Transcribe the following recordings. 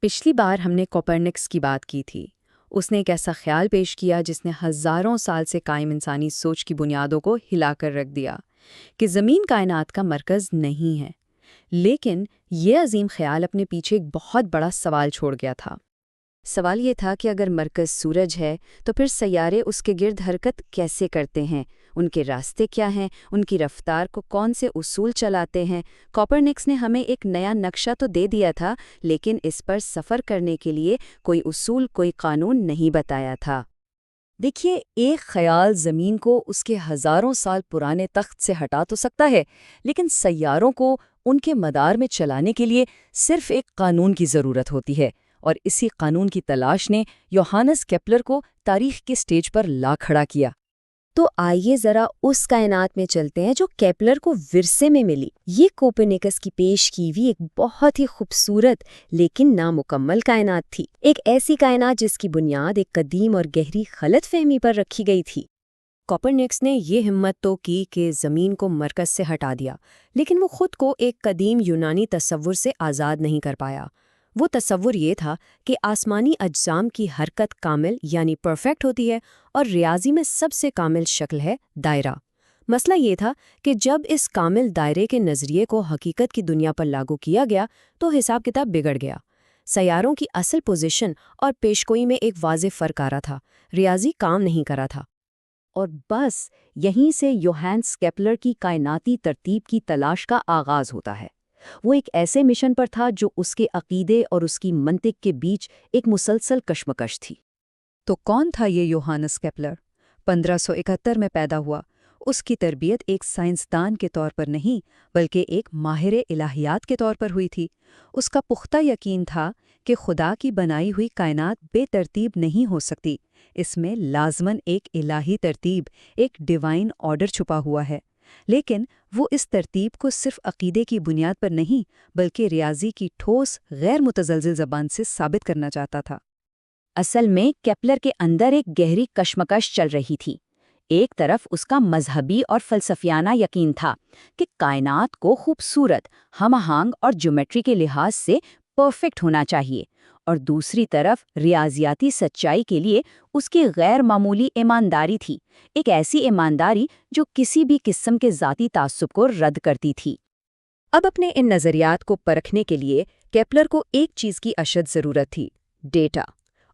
پچھلی بار ہم نے کوپرنکس کی بات کی تھی۔ اس نے ایک ایسا خیال پیش کیا جس نے ہزاروں سال سے قائم انسانی سوچ کی بنیادوں کو ہلا کر رکھ دیا کہ زمین کائنات کا مرکز نہیں ہے۔ لیکن یہ عظیم خیال اپنے پیچھے ایک بہت بڑا سوال چھوڑ گیا تھا۔ سوال یہ تھا کہ اگر مرکز سورج ہے تو پھر سیارے اس کے گرد حرکت کیسے کرتے ہیں، ان کے راستے کیا ہیں، ان کی رفتار کو کون سے اصول چلاتے ہیں۔ کوپرنکس نے ہمیں ایک نیا نقشہ تو دے دیا تھا، لیکن اس پر سفر کرنے کے لیے کوئی اصول، کوئی قانون نہیں بتایا تھا۔ دیکھیے، ایک خیال زمین کو اس کے ہزاروں سال پرانے تخت سے ہٹا تو سکتا ہے، لیکن سیاروں کو ان کے مدار میں چلانے کے لیے صرف ایک قانون کی ضرورت ہوتی ہے، اور اسی قانون کی تلاش نے یوہانس کیپلر کو تاریخ کے سٹیج پر لا کھڑا کیا۔ تو آئیے ذرا اس کائنات میں چلتے ہیں جو کیپلر کو ورثے میں ملی۔ یہ کوپرنیکس کی پیش کی ہوئی ایک بہت ہی خوبصورت لیکن نامکمل کائنات تھی، ایک ایسی کائنات جس کی بنیاد ایک قدیم اور گہری غلط فہمی پر رکھی گئی تھی۔ کوپرنکس نے یہ ہمت تو کی کہ زمین کو مرکز سے ہٹا دیا، لیکن وہ خود کو ایک قدیم یونانی تصور سے آزاد نہیں کر پایا۔ وہ تصور یہ تھا کہ آسمانی اجسام کی حرکت کامل یعنی پرفیکٹ ہوتی ہے، اور ریاضی میں سب سے کامل شکل ہے دائرہ۔ مسئلہ یہ تھا کہ جب اس کامل دائرے کے نظریے کو حقیقت کی دنیا پر لاگو کیا گیا تو حساب کتاب بگڑ گیا۔ سیاروں کی اصل پوزیشن اور پیشگوئی میں ایک واضح فرق آ رہا تھا، ریاضی کام نہیں کر رہا تھا۔ اور بس یہیں سے یوہانس کیپلر کی کائناتی ترتیب کی تلاش کا آغاز ہوتا ہے۔ وہ ایک ایسے مشن پر تھا جو اس کے عقیدے اور اس کی منطق کے بیچ ایک مسلسل کشمکش تھی۔ تو کون تھا یہ یوہانس کیپلر؟ 1571 میں پیدا ہوا۔ اس کی تربیت ایک سائنسدان کے طور پر نہیں بلکہ ایک ماہر الہیات کے طور پر ہوئی تھی۔ اس کا پختہ یقین تھا کہ خدا کی بنائی ہوئی کائنات بے ترتیب نہیں ہو سکتی، اس میں لازماً ایک الہی ترتیب، ایک ڈیوائن آرڈر چھپا ہوا ہے۔ لیکن وہ اس ترتیب کو صرف عقیدے کی بنیاد پر نہیں بلکہ ریاضی کی ٹھوس غیر متزلزل زبان سے ثابت کرنا چاہتا تھا۔ اصل میں کیپلر کے اندر ایک گہری کشمکش چل رہی تھی۔ ایک طرف اس کا مذہبی اور فلسفیانہ یقین تھا کہ کائنات کو خوبصورت، ہم آہنگ اور جیومیٹری کے لحاظ سے پرفیکٹ ہونا چاہیے، اور دوسری طرف ریاضیاتی سچائی کے لیے اس کی غیر معمولی ایمانداری تھی، ایک ایسی ایمانداری جو کسی بھی قسم کے ذاتی تعصب کو رد کرتی تھی۔ اب اپنے ان نظریات کو پرکھنے کے لیے کیپلر کو ایک چیز کی اشد ضرورت تھی، ڈیٹا،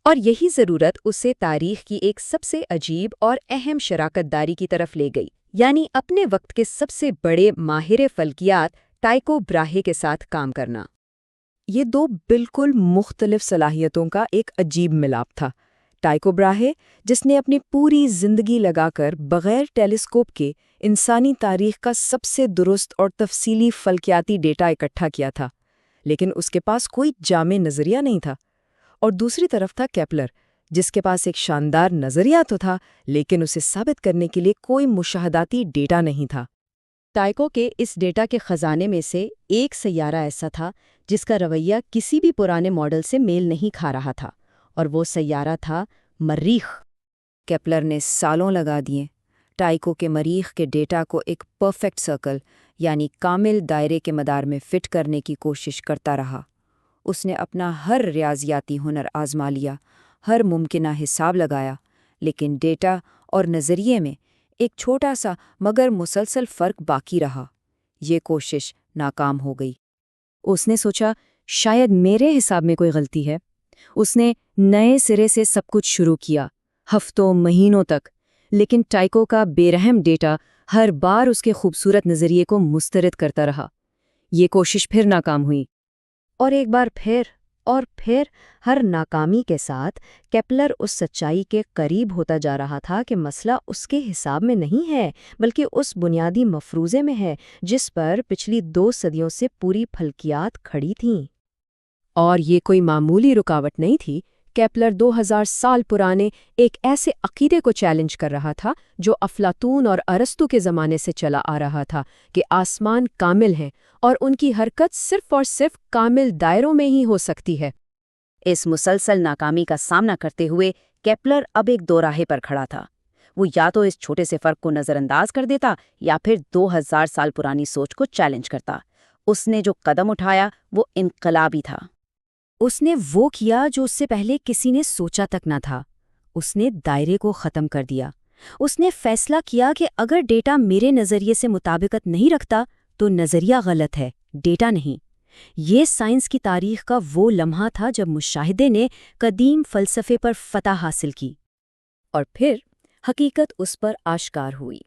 اور یہی ضرورت اسے تاریخ کی ایک سب سے عجیب اور اہم شراکت داری کی طرف لے گئی، یعنی اپنے وقت کے سب سے بڑے ماہر فلکیات ٹائکو براہے کے ساتھ کام کرنا۔ یہ دو بالکل مختلف صلاحیتوں کا ایک عجیب ملاپ تھا۔ ٹائکو براہے، جس نے اپنی پوری زندگی لگا کر بغیر ٹیلیسکوپ کے انسانی تاریخ کا سب سے درست اور تفصیلی فلکیاتی ڈیٹا اکٹھا کیا تھا، لیکن اس کے پاس کوئی جامع نظریہ نہیں تھا۔ اور دوسری طرف تھا کیپلر، جس کے پاس ایک شاندار نظریہ تو تھا، لیکن اسے ثابت کرنے کے لیے کوئی مشاہداتی ڈیٹا نہیں تھا۔ ٹائکو کے اس ڈیٹا کے خزانے میں سے ایک سیارہ ایسا تھا جس کا رویہ کسی بھی پرانے ماڈل سے میل نہیں کھا رہا تھا، اور وہ سیارہ تھا مریخ۔ کیپلر نے سالوں لگا دیے ٹائکو کے مریخ کے ڈیٹا کو ایک پرفیکٹ سرکل یعنی کامل دائرے کے مدار میں فٹ کرنے کی کوشش کرتا رہا۔ اس نے اپنا ہر ریاضیاتی ہنر آزما لیا، ہر ممکنہ حساب لگایا، لیکن ڈیٹا اور نظریے میں ایک چھوٹا سا مگر مسلسل فرق باقی رہا۔ یہ کوشش ناکام ہو گئی۔ اس نے سوچا شاید میرے حساب میں کوئی غلطی ہے۔ اس نے نئے سرے سے سب کچھ شروع کیا، ہفتوں مہینوں تک، لیکن ٹائکو کا بے رحم ڈیٹا ہر بار اس کے خوبصورت نظریے کو مسترد کرتا رہا۔ یہ کوشش پھر ناکام ہوئی، اور ایک بار پھر اور پھر، ہر ناکامی کے ساتھ کیپلر اس سچائی کے قریب ہوتا جا رہا تھا کہ مسئلہ اس کے حساب میں نہیں ہے بلکہ اس بنیادی مفروضے میں ہے جس پر پچھلی 2 صدیوں سے پوری فلکیات کھڑی تھیں۔ اور یہ کوئی معمولی رکاوٹ نہیں تھی۔ کیپلر 2000 سال پرانے ایک ایسے عقیدے کو چیلنج کر رہا تھا جو افلاطون اور ارسطو کے زمانے سے چلا آ رہا تھا کہ آسمان کامل ہیں اور ان کی حرکت صرف اور صرف کامل دائروں میں ہی ہو سکتی ہے۔ اس مسلسل ناکامی کا سامنا کرتے ہوئے کیپلر اب ایک دوراہے پر کھڑا تھا۔ وہ یا تو اس چھوٹے سے فرق کو نظر انداز کر دیتا یا پھر 2000 سال پرانی سوچ کو چیلنج کرتا۔ اس نے جو قدم اٹھایا وہ انقلابی تھا۔ اس نے وہ کیا جو اس سے پہلے کسی نے سوچا تک نہ تھا۔ اس نے دائرے کو ختم کر دیا۔ اس نے فیصلہ کیا کہ اگر ڈیٹا میرے نظریے سے مطابقت نہیں رکھتا تو نظریہ غلط ہے، ڈیٹا نہیں۔ یہ سائنس کی تاریخ کا وہ لمحہ تھا جب مشاہدے نے قدیم فلسفے پر فتح حاصل کی۔ اور پھر حقیقت اس پر آشکار ہوئی۔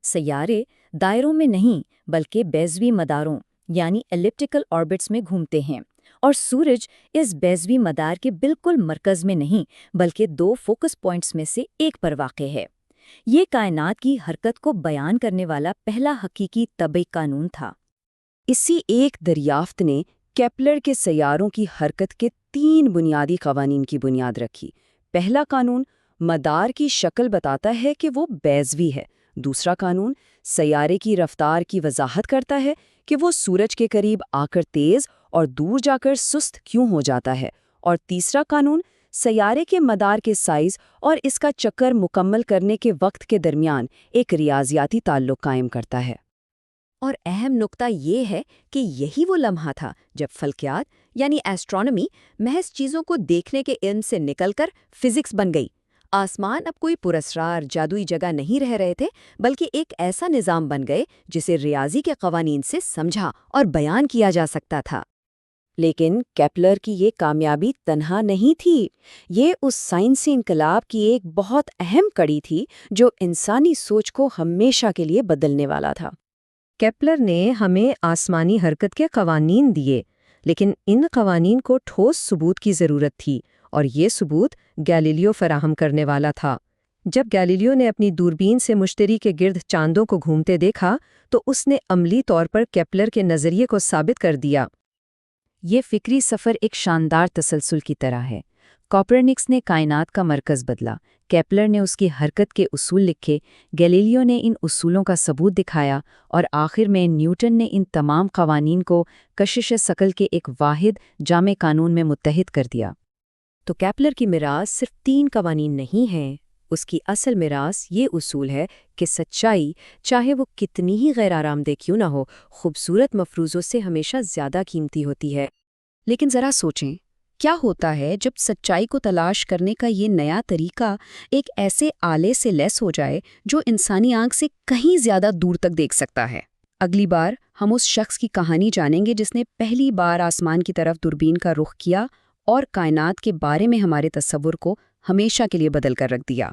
سیارے دائروں میں نہیں بلکہ بیضوی مداروں یعنی ایلپٹیکل آربٹس میں گھومتے ہیں، اور سورج اس بیضوی مدار کے بالکل مرکز میں نہیں بلکہ 2 فوکس پوائنٹس میں سے ایک پر واقع ہے۔ یہ کائنات کی حرکت کو بیان کرنے والا پہلا حقیقی طبعی قانون تھا۔ اسی ایک دریافت نے کیپلر کے سیاروں کی حرکت کے 3 بنیادی قوانین کی بنیاد رکھی۔ پہلا قانون مدار کی شکل بتاتا ہے کہ وہ بیضوی ہے۔ دوسرا قانون سیارے کی رفتار کی وضاحت کرتا ہے کہ وہ سورج کے قریب آ کر تیز اور دور جا کر سست کیوں ہو جاتا ہے۔ اور تیسرا قانون سیارے کے مدار کے سائز اور اس کا چکر مکمل کرنے کے وقت کے درمیان ایک ریاضیاتی تعلق قائم کرتا ہے۔ اور اہم نقطہ یہ ہے کہ یہی وہ لمحہ تھا جب فلکیات یعنی ایسٹرونومی محض چیزوں کو دیکھنے کے علم سے نکل کر فزکس بن گئی۔ آسمان اب کوئی پراسرار جادوئی جگہ نہیں رہ رہے تھے، بلکہ ایک ایسا نظام بن گئے جسے ریاضی کے قوانین سے سمجھا اور بیان کیا جا سکتا تھا۔ لیکن کیپلر کی یہ کامیابی تنہا نہیں تھی، یہ اس سائنسی انقلاب کی ایک بہت اہم کڑی تھی جو انسانی سوچ کو ہمیشہ کے لیے بدلنے والا تھا۔ کیپلر نے ہمیں آسمانی حرکت کے قوانین دیے، لیکن ان قوانین کو ٹھوس ثبوت کی ضرورت تھی، اور یہ ثبوت گیلیلیو فراہم کرنے والا تھا۔ جب گیلیلیو نے اپنی دوربین سے مشتری کے گرد چاندوں کو گھومتے دیکھا تو اس نے عملی طور پر کیپلر کے نظریے کو ثابت کر دیا۔ یہ فکری سفر ایک شاندار تسلسل کی طرح ہے۔ کوپرنکس نے کائنات کا مرکز بدلا، کیپلر نے اس کی حرکت کے اصول لکھے، گیلیلیو نے ان اصولوں کا ثبوت دکھایا، اور آخر میں نیوٹن نے ان تمام قوانین کو کشش ثقل کے ایک واحد جامع قانون میں متحد کر دیا۔ تو کیپلر کی میراث صرف 3 قوانین نہیں ہیں، اس کی اصل میراث یہ اصول ہے کہ سچائی، چاہے وہ کتنی ہی غیر آرام دہ کیوں نہ ہو، خوبصورت مفروضوں سے ہمیشہ زیادہ قیمتی ہوتی ہے۔ لیکن ذرا سوچیں، کیا ہوتا ہے جب سچائی کو تلاش کرنے کا یہ نیا طریقہ ایک ایسے آلے سے لیس ہو جائے جو انسانی آنکھ سے کہیں زیادہ دور تک دیکھ سکتا ہے؟ اگلی بار ہم اس شخص کی کہانی جانیں گے جس نے پہلی بار آسمان کی طرف دوربین کا رخ کیا اور کائنات کے بارے میں ہمارے تصور کو ہمیشہ کے لیے بدل کر رکھ دیا۔